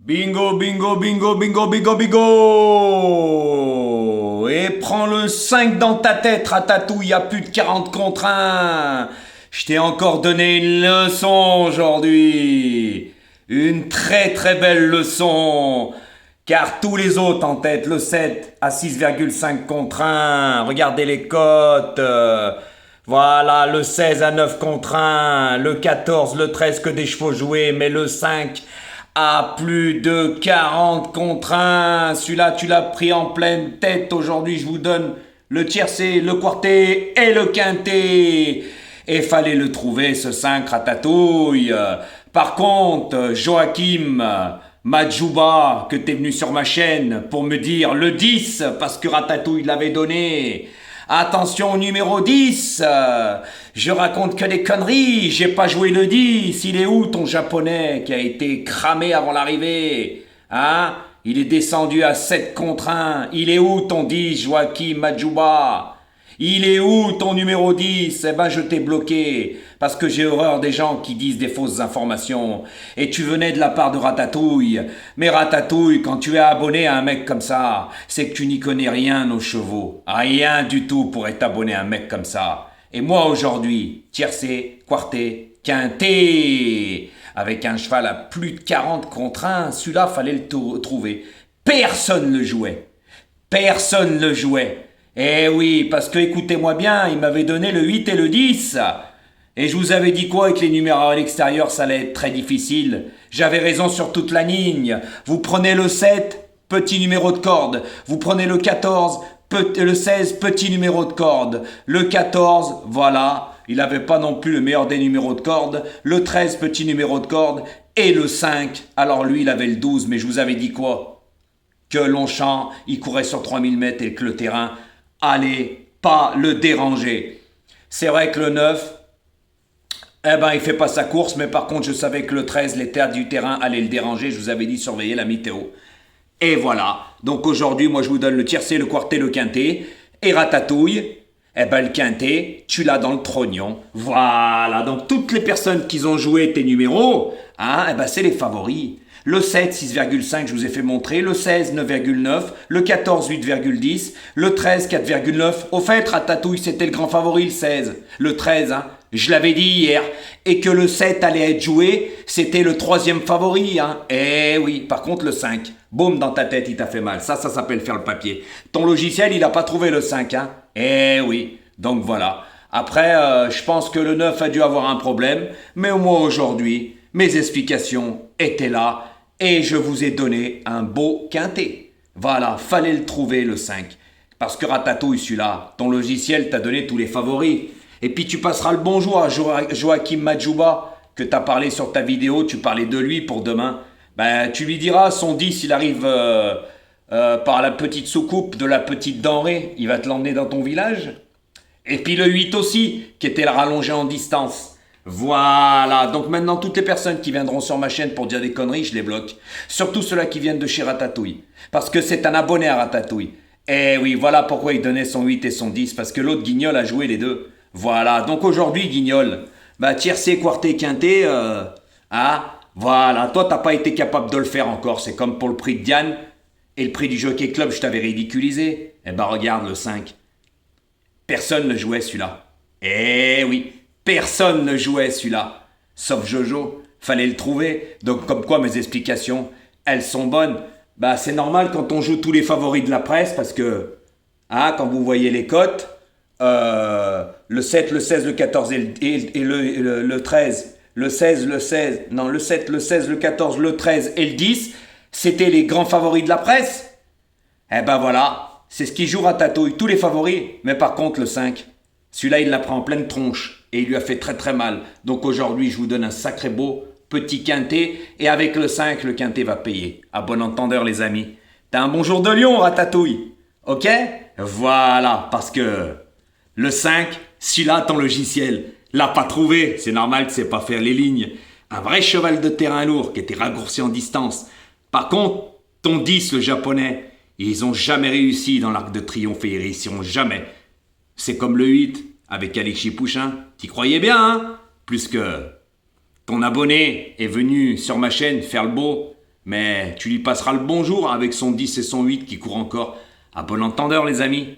Bingo, bingo, bingo, bingo, bingo, bingo. Et prends le 5 dans ta tête, Ratatouille, y a plus de 40 contre 1. Je t'ai encore donné une leçon aujourd'hui. Une très très belle leçon. Car tous les autres en tête, le 7 à 6,5 contre 1. Regardez les cotes. Voilà, le 16 à 9 contre 1. Le 14, le 13 que des chevaux joués. Mais le 5 à plus de 40 contre 1. Celui-là, tu l'as pris en pleine tête. Aujourd'hui, je vous donne le tiercé, le quarté et le quinté. Et fallait le trouver, ce 5 Ratatouille. Par contre, Joachim Madjouba, que t'es venu sur ma chaîne pour me dire le 10, parce que Ratatouille l'avait donné. Attention au numéro 10, je raconte que des conneries, j'ai pas joué le 10, il est où ton japonais qui a été cramé avant l'arrivée? Hein? Il est descendu à 7 contre 1, il est où ton 10, Joachim Madjouba? Il est où ton numéro 10? Eh ben je t'ai bloqué, parce que j'ai horreur des gens qui disent des fausses informations. Et tu venais de la part de Ratatouille. Mais Ratatouille, quand tu es abonné à un mec comme ça, c'est que tu n'y connais rien aux chevaux. Rien du tout pour être abonné à un mec comme ça. Et moi aujourd'hui, tiercé, quarté, quinté, avec un cheval à plus de 40 contre 1, celui-là fallait le trouver. Personne ne le jouait. Personne ne le jouait. Eh oui, parce que écoutez-moi bien, il m'avait donné le 8 et le 10. Et je vous avais dit quoi avec les numéros à l'extérieur, ça allait être très difficile. J'avais raison sur toute la ligne. Vous prenez le 7, petit numéro de corde. Vous prenez le 14, le 16, petit numéro de corde. Le 14, voilà, il n'avait pas non plus le meilleur des numéros de corde. Le 13, petit numéro de corde. Et le 5, alors lui, il avait le 12, mais je vous avais dit quoi? Que Longchamp, il courait sur 3000 mètres et que le terrain allez pas le déranger. C'est vrai que le 9, eh ben, il fait pas sa course, mais par contre, je savais que le 13, les terres du terrain allaient le déranger. Je vous avais dit surveiller la météo. Et voilà. Donc aujourd'hui, moi, je vous donne le tiercé, le quarté, le quinté. Et Ratatouille, eh ben, le quinté, tu l'as dans le trognon. Voilà. Donc toutes les personnes qui ont joué tes numéros, hein, eh ben, c'est les favoris. Le 7, 6,5, je vous ai fait montrer. Le 16, 9,9. Le 14, 8,10. Le 13, 4,9. Au fait, Ratatouille, c'était le grand favori, le 16. Le 13, hein. Je l'avais dit hier. Et que le 7 allait être joué, c'était le troisième favori, hein. Eh oui. Par contre, le 5, boum, dans ta tête, il t'a fait mal. Ça s'appelle faire le papier. Ton logiciel, il n'a pas trouvé le 5, hein. Eh oui. Donc voilà. Après, je pense que le 9 a dû avoir un problème. Mais au moins aujourd'hui, mes explications étaient là. Et je vous ai donné un beau quinté. Voilà, fallait le trouver le 5. Parce que Ratatouille, celui-là, ton logiciel t'a donné tous les favoris. Et puis tu passeras le bonjour à Joachim Madjouba, que t'as parlé sur ta vidéo, tu parlais de lui pour demain. Ben, tu lui diras, son 10, il arrive par la petite soucoupe de la petite denrée, il va te l'emmener dans ton village. Et puis le 8 aussi, qui était le rallongé en distance. Voilà, donc maintenant toutes les personnes qui viendront sur ma chaîne pour dire des conneries, je les bloque. Surtout ceux-là qui viennent de chez Ratatouille. Parce que c'est un abonné à Ratatouille. Eh oui, voilà pourquoi il donnait son 8 et son 10, parce que l'autre Guignol a joué les deux. Voilà, donc aujourd'hui Guignol, bah tiercé, quarté, quinté, voilà, toi t'as pas été capable de le faire encore, c'est comme pour le prix de Diane et le prix du Jockey Club, je t'avais ridiculisé. Eh ben regarde le 5. Personne ne jouait celui-là. Eh oui. Personne ne jouait celui-là, sauf Jojo, fallait le trouver. Donc comme quoi mes explications, elles sont bonnes. Bah c'est normal quand on joue tous les favoris de la presse, parce que, quand vous voyez les cotes, le 7, le 16, le 14 et le 13, le 16, le 16, non le 7, le 16, le 14, le 13 et le 10, c'était les grands favoris de la presse. Eh ben voilà, c'est ce qui joue Ratatouille, tous les favoris, mais par contre le 5, celui-là il l'a pris en pleine tronche. Et il lui a fait très très mal. Donc aujourd'hui, je vous donne un sacré beau petit quinté. Et avec le 5, le quinté va payer. À bon entendeur, les amis. T'as un bonjour de Lyon, Ratatouille. Ok? Voilà, parce que le 5, celui-là, ton logiciel, l'a pas trouvé. C'est normal, tu sais pas faire les lignes. Un vrai cheval de terrain lourd qui était raccourci en distance. Par contre, ton 10, le japonais, ils ont jamais réussi dans l'Arc de Triomphe et ils réussiront jamais. C'est comme le 8. Avec Alexis Pouchin, t'y croyais bien, hein? Plus que ton abonné est venu sur ma chaîne faire le beau. Mais tu lui passeras le bonjour avec son 10 et son 8 qui courent encore. À bon entendeur, les amis.